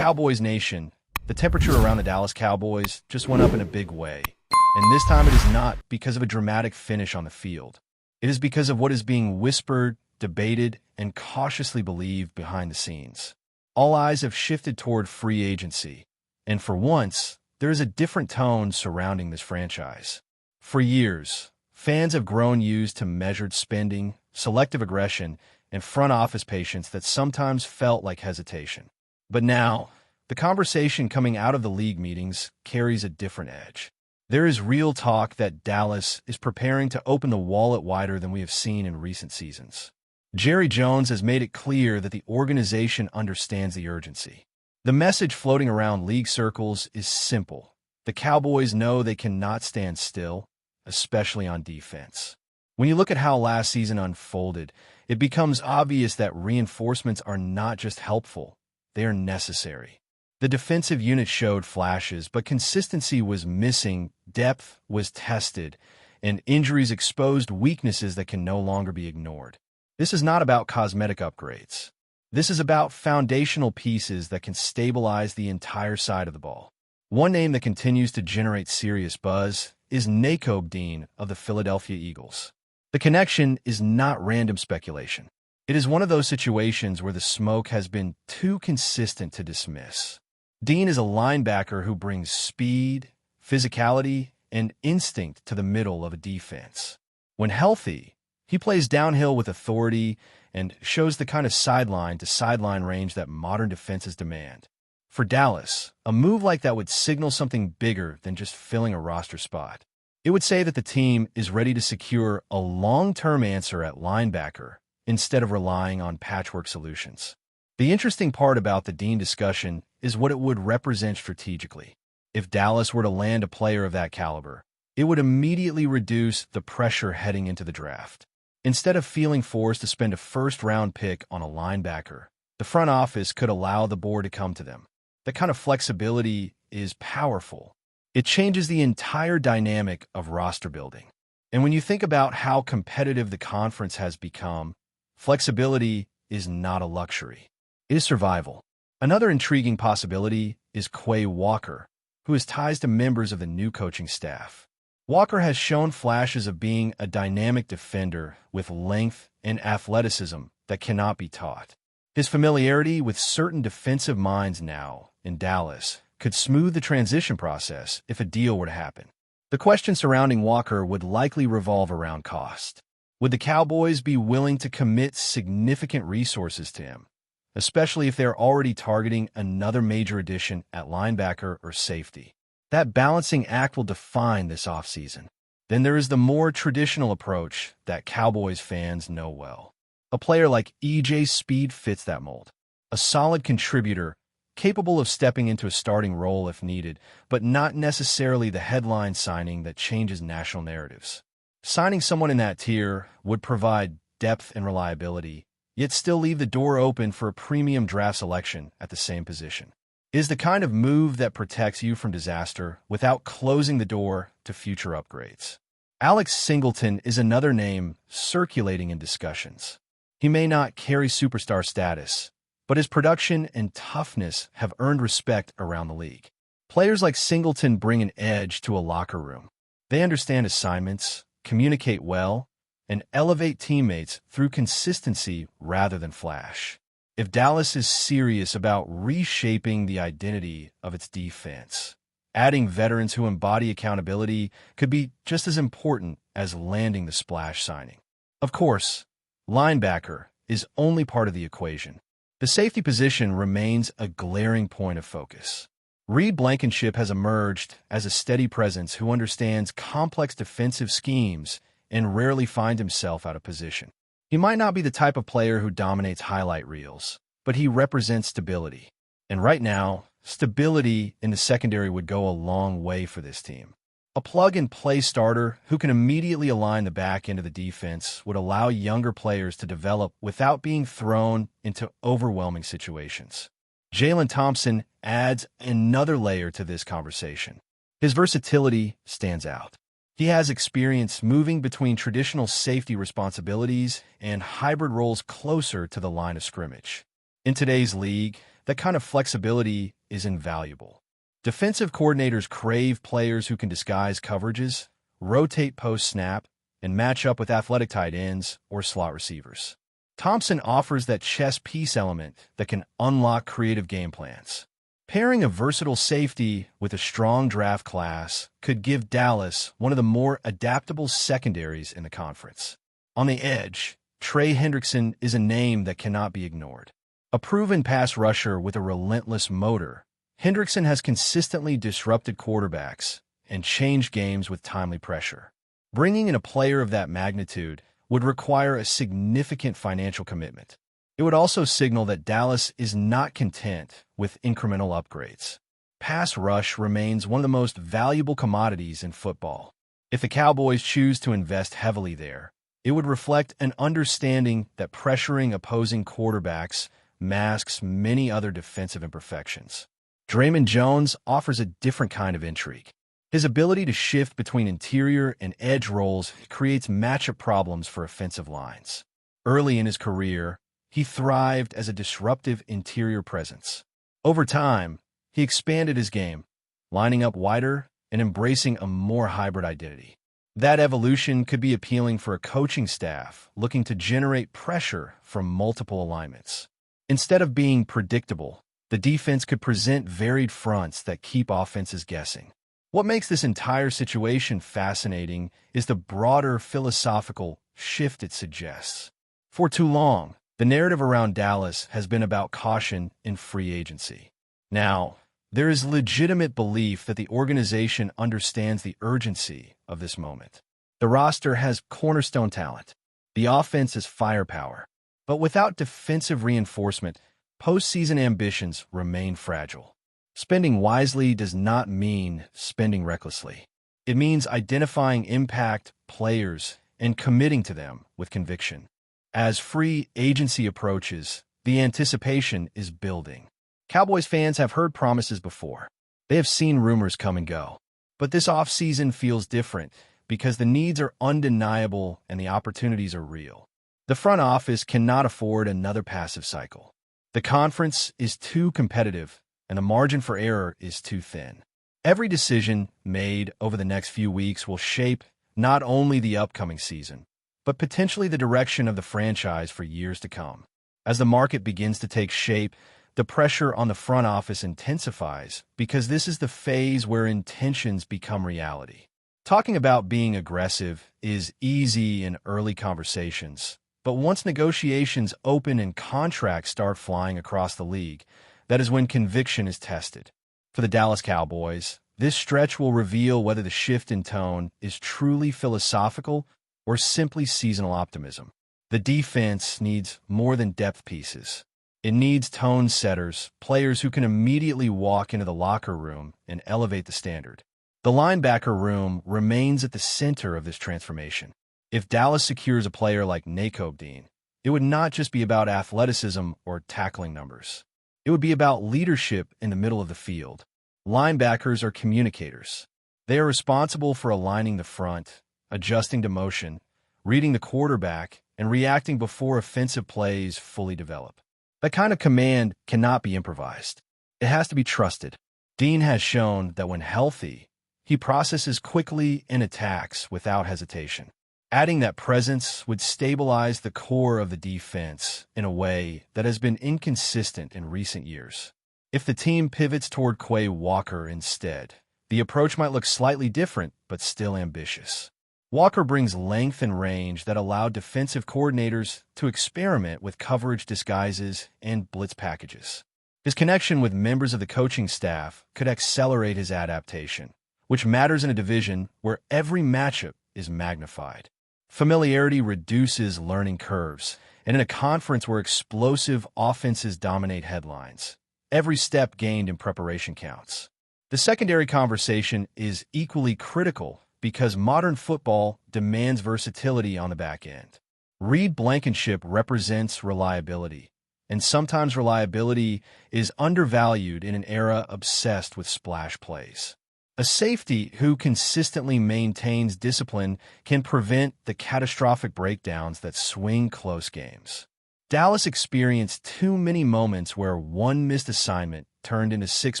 Cowboys Nation, the temperature around the Dallas Cowboys just went up in a big way. And this time it is not because of a dramatic finish on the field. It is because of what is being whispered, debated, and cautiously believed behind the scenes. All eyes have shifted toward free agency, and for once, there is a different tone surrounding this franchise. For years, fans have grown used to measured spending, selective aggression, and front office patience that sometimes felt like hesitation. But now, the conversation coming out of the league meetings carries a different edge. There is real talk that Dallas is preparing to open the wallet wider than we have seen in recent seasons. Jerry Jones has made it clear that the organization understands the urgency. The message floating around league circles is simple. The Cowboys know they cannot stand still, especially on defense. When you look at how last season unfolded, it becomes obvious that reinforcements are not just helpful, they are necessary. The defensive unit showed flashes, but consistency was missing, depth was tested, and injuries exposed weaknesses that can no longer be ignored. This is not about cosmetic upgrades. This is about foundational pieces that can stabilize the entire side of the ball. One name that continues to generate serious buzz is Nakobe Dean of the Philadelphia Eagles. The connection is not random speculation. It is one of those situations where the smoke has been too consistent to dismiss. Dean is a linebacker who brings speed, physicality, and instinct to the middle of a defense. When healthy, he plays downhill with authority and shows the kind of sideline-to-sideline range that modern defenses demand. For Dallas, a move like that would signal something bigger than just filling a roster spot. It would say that the team is ready to secure a long-term answer at linebacker instead of relying on patchwork solutions. The interesting part about the Dean discussion is what it would represent strategically. If Dallas were to land a player of that caliber, it would immediately reduce the pressure heading into the draft. Instead of feeling forced to spend a first-round pick on a linebacker, the front office could allow the board to come to them. That kind of flexibility is powerful. It changes the entire dynamic of roster building. And when you think about how competitive the conference has become, flexibility is not a luxury. It is survival. Another intriguing possibility is Quay Walker, who has ties to members of the new coaching staff. Walker has shown flashes of being a dynamic defender with length and athleticism that cannot be taught. His familiarity with certain defensive minds now in Dallas could smooth the transition process if a deal were to happen. The question surrounding Walker would likely revolve around cost. Would the Cowboys be willing to commit significant resources to him, especially if they're already targeting another major addition at linebacker or safety? That balancing act will define this offseason. Then there is the more traditional approach that Cowboys fans know well. A player like E.J. Speed fits that mold. A solid contributor, capable of stepping into a starting role if needed, but not necessarily the headline signing that changes national narratives. Signing someone in that tier would provide depth and reliability, yet still leave the door open for a premium draft selection at the same position. It is the kind of move that protects you from disaster without closing the door to future upgrades. Alex Singleton is another name circulating in discussions. He may not carry superstar status, but his production and toughness have earned respect around the league. Players like Singleton bring an edge to a locker room. They understand assignments, communicate well, and elevate teammates through consistency rather than flash. If Dallas is serious about reshaping the identity of its defense, adding veterans who embody accountability could be just as important as landing the splash signing. Of course, linebacker is only part of the equation. The safety position remains a glaring point of focus. Reed Blankenship has emerged as a steady presence who understands complex defensive schemes and rarely finds himself out of position. He might not be the type of player who dominates highlight reels, but he represents stability. And right now, stability in the secondary would go a long way for this team. A plug-and-play starter who can immediately align the back end of the defense would allow younger players to develop without being thrown into overwhelming situations. Jalen Thompson adds another layer to this conversation. His versatility stands out. He has experience moving between traditional safety responsibilities and hybrid roles closer to the line of scrimmage. In today's league, That kind of flexibility is invaluable. Defensive coordinators crave players who can disguise coverages, rotate post-snap, and match up with athletic tight ends or slot receivers. Thompson offers that chess piece element that can unlock creative game plans. Pairing a versatile safety with a strong draft class could give Dallas one of the more adaptable secondaries in the conference. On the edge, Trey Hendrickson is a name that cannot be ignored. A proven pass rusher with a relentless motor, Hendrickson has consistently disrupted quarterbacks and changed games with timely pressure. Bringing in a player of that magnitude would require a significant financial commitment. It would also signal that Dallas is not content with incremental upgrades. Pass rush remains one of the most valuable commodities in football. If the Cowboys choose to invest heavily there, it would reflect an understanding that pressuring opposing quarterbacks masks many other defensive imperfections. Draymond Jones offers a different kind of intrigue. His ability to shift between interior and edge roles creates matchup problems for offensive lines. Early in his career, he thrived as a disruptive interior presence. Over time, he expanded his game, lining up wider and embracing a more hybrid identity. That evolution could be appealing for a coaching staff looking to generate pressure from multiple alignments. Instead of being predictable, the defense could present varied fronts that keep offenses guessing. What makes this entire situation fascinating is the broader philosophical shift it suggests. For too long, the narrative around Dallas has been about caution in free agency. Now, there is legitimate belief that the organization understands the urgency of this moment. The roster has cornerstone talent. The offense is firepower. But without defensive reinforcement, postseason ambitions remain fragile. Spending wisely does not mean spending recklessly. It means identifying impact players and committing to them with conviction. As free agency approaches, the anticipation is building. Cowboys fans have heard promises before. They have seen rumors come and go. But this offseason feels different because the needs are undeniable and the opportunities are real. The front office cannot afford another passive cycle. The conference is too competitive, and the margin for error is too thin. Every decision made over the next few weeks will shape not only the upcoming season, but potentially the direction of the franchise for years to come. As the market begins to take shape, the pressure on the front office intensifies because this is the phase where intentions become reality. Talking about being aggressive is easy in early conversations, but once negotiations open and contracts start flying across the league, that is when conviction is tested. For the Dallas Cowboys, this stretch will reveal whether the shift in tone is truly philosophical or simply seasonal optimism. The defense needs more than depth pieces. It needs tone setters, players who can immediately walk into the locker room and elevate the standard. The linebacker room remains at the center of this transformation. If Dallas secures a player like Dean, it would not just be about athleticism or tackling numbers. It would be about leadership in the middle of the field. Linebackers are communicators. They are responsible for aligning the front, adjusting to motion, reading the quarterback, and reacting before offensive plays fully develop. That kind of command cannot be improvised. It has to be trusted. Dean has shown that when healthy, he processes quickly and attacks without hesitation. Adding that presence would stabilize the core of the defense in a way that has been inconsistent in recent years. If the team pivots toward Quay Walker instead, the approach might look slightly different but still ambitious. Walker brings length and range that allow defensive coordinators to experiment with coverage disguises and blitz packages. His connection with members of the coaching staff could accelerate his adaptation, which matters in a division where every matchup is magnified. Familiarity reduces learning curves, and in a conference where explosive offenses dominate headlines, every step gained in preparation counts. The secondary conversation is equally critical because modern football demands versatility on the back end. Reed Blankenship represents reliability, and sometimes reliability is undervalued in an era obsessed with splash plays. A safety who consistently maintains discipline can prevent the catastrophic breakdowns that swing close games. Dallas experienced too many moments where one missed assignment turned into 6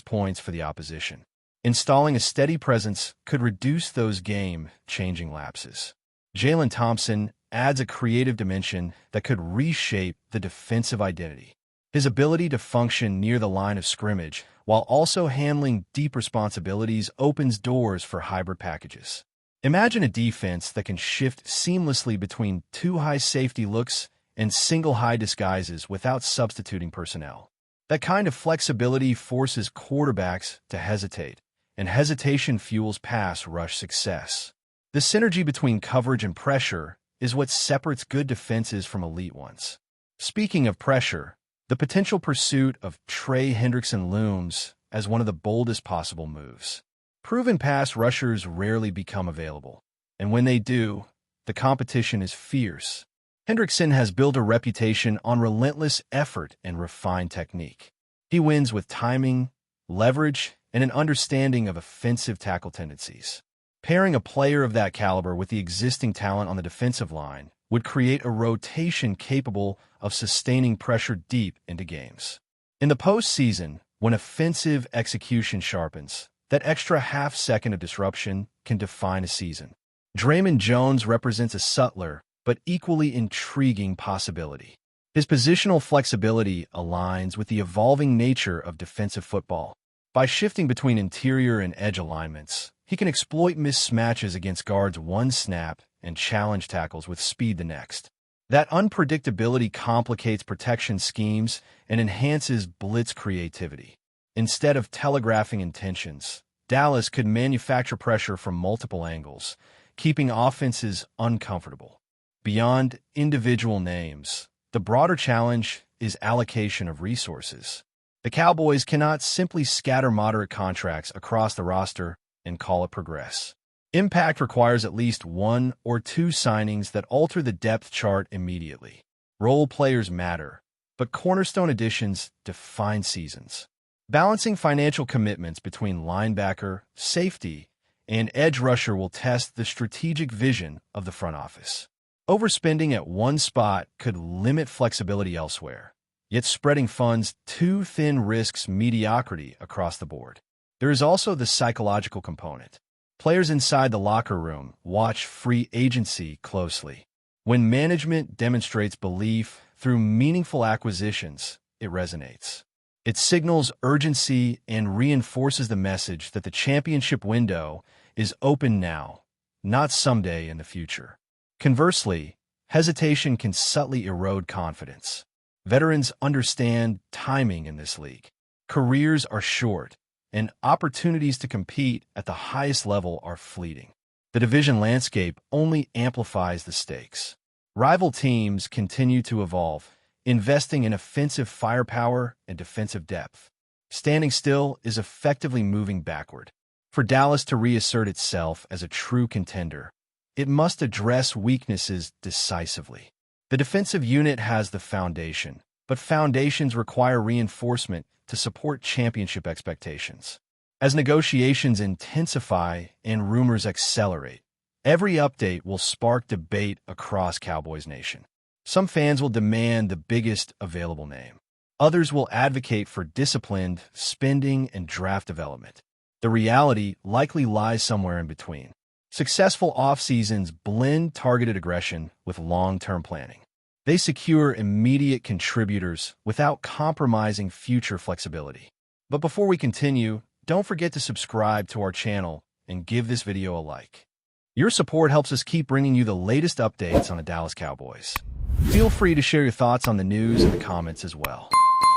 points for the opposition. Installing a steady presence could reduce those game-changing lapses. Jalen Thompson adds a creative dimension that could reshape the defensive identity. His ability to function near the line of scrimmage while also handling deep responsibilities opens doors for hybrid packages. Imagine a defense that can shift seamlessly between 2 high safety looks and single high disguises without substituting personnel. That kind of flexibility forces quarterbacks to hesitate, and hesitation fuels pass rush success. The synergy between coverage and pressure is what separates good defenses from elite ones. Speaking of pressure, the potential pursuit of Trey Hendrickson looms as one of the boldest possible moves. Proven pass rushers rarely become available, and when they do, the competition is fierce. Hendrickson has built a reputation on relentless effort and refined technique. He wins with timing, leverage, and an understanding of offensive tackle tendencies. Pairing a player of that caliber with the existing talent on the defensive line would create a rotation capable of sustaining pressure deep into games. In the postseason, when offensive execution sharpens, that extra half-second of disruption can define a season. Draymond Jones represents a subtler but equally intriguing possibility. His positional flexibility aligns with the evolving nature of defensive football. By shifting between interior and edge alignments, he can exploit mismatches against guards one snap and challenge tackles with speed the next. That unpredictability complicates protection schemes and enhances blitz creativity. Instead of telegraphing intentions, Dallas could manufacture pressure from multiple angles, keeping offenses uncomfortable. Beyond individual names, the broader challenge is allocation of resources. The Cowboys cannot simply scatter moderate contracts across the roster and call it progress. Impact requires at least 1 or 2 signings that alter the depth chart immediately. Role players matter, but cornerstone additions define seasons. Balancing financial commitments between linebacker, safety, and edge rusher will test the strategic vision of the front office. Overspending at one spot could limit flexibility elsewhere, yet spreading funds too thin risks mediocrity across the board. There is also the psychological component. Players inside the locker room watch free agency closely. When management demonstrates belief through meaningful acquisitions, it resonates. It signals urgency and reinforces the message that the championship window is open now, not someday in the future. Conversely, hesitation can subtly erode confidence. Veterans understand timing in this league. Careers are short, and opportunities to compete at the highest level are fleeting. The division landscape only amplifies the stakes. Rival teams continue to evolve, investing in offensive firepower and defensive depth. Standing still is effectively moving backward. For Dallas to reassert itself as a true contender, it must address weaknesses decisively. The defensive unit has the foundation, but foundations require reinforcement to support championship expectations. As negotiations intensify and rumors accelerate, every update will spark debate across Cowboys Nation. Some fans will demand the biggest available name. Others will advocate for disciplined spending and draft development. The reality likely lies somewhere in between. Successful off-seasons blend targeted aggression with long-term planning. They secure immediate contributors without compromising future flexibility. But before we continue, don't forget to subscribe to our channel and give this video a like. Your support helps us keep bringing you the latest updates on the Dallas Cowboys. Feel free to share your thoughts on the news in the comments as well.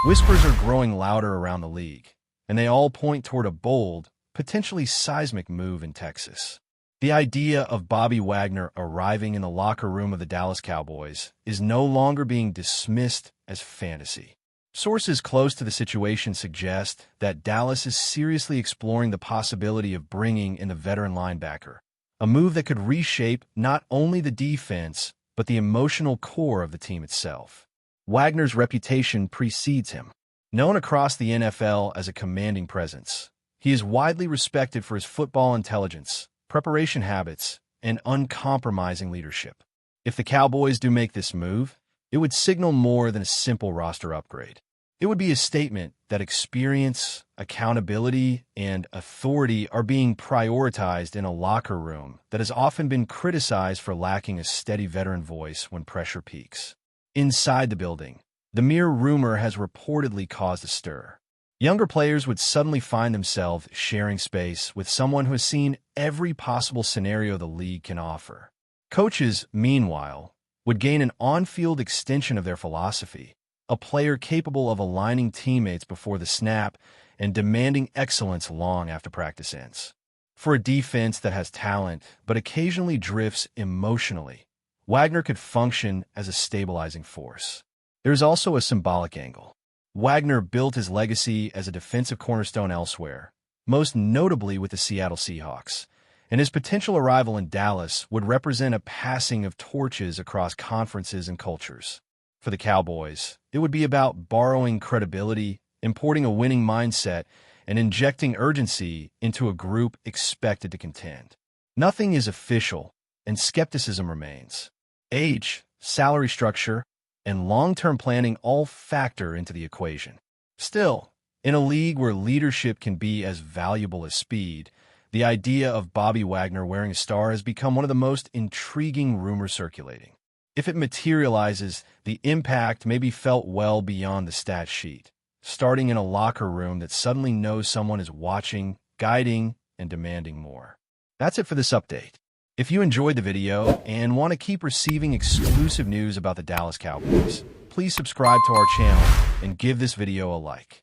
Whispers are growing louder around the league, and they all point toward a bold, potentially seismic move in Texas. The idea of Bobby Wagner arriving in the locker room of the Dallas Cowboys is no longer being dismissed as fantasy. Sources close to the situation suggest that Dallas is seriously exploring the possibility of bringing in the veteran linebacker, a move that could reshape not only the defense, but the emotional core of the team itself. Wagner's reputation precedes him. Known across the NFL as a commanding presence, he is widely respected for his football intelligence, preparation habits, and uncompromising leadership. If the Cowboys do make this move, It would signal more than a simple roster upgrade. It would be a statement that experience, accountability, and authority are being prioritized in a locker room that has often been criticized for lacking a steady veteran voice when pressure peaks. Inside the building, the mere rumor has reportedly caused a stir. Younger players would suddenly find themselves sharing space with someone who has seen every possible scenario the league can offer. Coaches, meanwhile, would gain an on-field extension of their philosophy, a player capable of aligning teammates before the snap and demanding excellence long after practice ends. For a defense that has talent but occasionally drifts emotionally, WAGNER could function as a stabilizing force. There is also a symbolic angle. WAGNER built his legacy as a defensive cornerstone elsewhere, most notably with the Seattle Seahawks, and his potential arrival in Dallas would represent a passing of torches across conferences and cultures. For the Cowboys, it would be about borrowing credibility, importing a winning mindset, and injecting urgency into a group expected to contend. Nothing is official, and skepticism remains. Age, salary structure, and long-term planning all factor into the equation. Still, in a league where leadership can be as valuable as speed, the idea of Bobby Wagner wearing a star has become one of the most intriguing rumors circulating. If it materializes, the impact may be felt well beyond the stat sheet, starting in a locker room that suddenly knows someone is watching, guiding, and demanding more. That's it for this update. If you enjoyed the video and want to keep receiving exclusive news about the Dallas Cowboys, please subscribe to our channel and give this video a like.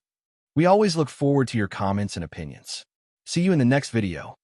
We always look forward to your comments and opinions. See you in the next video.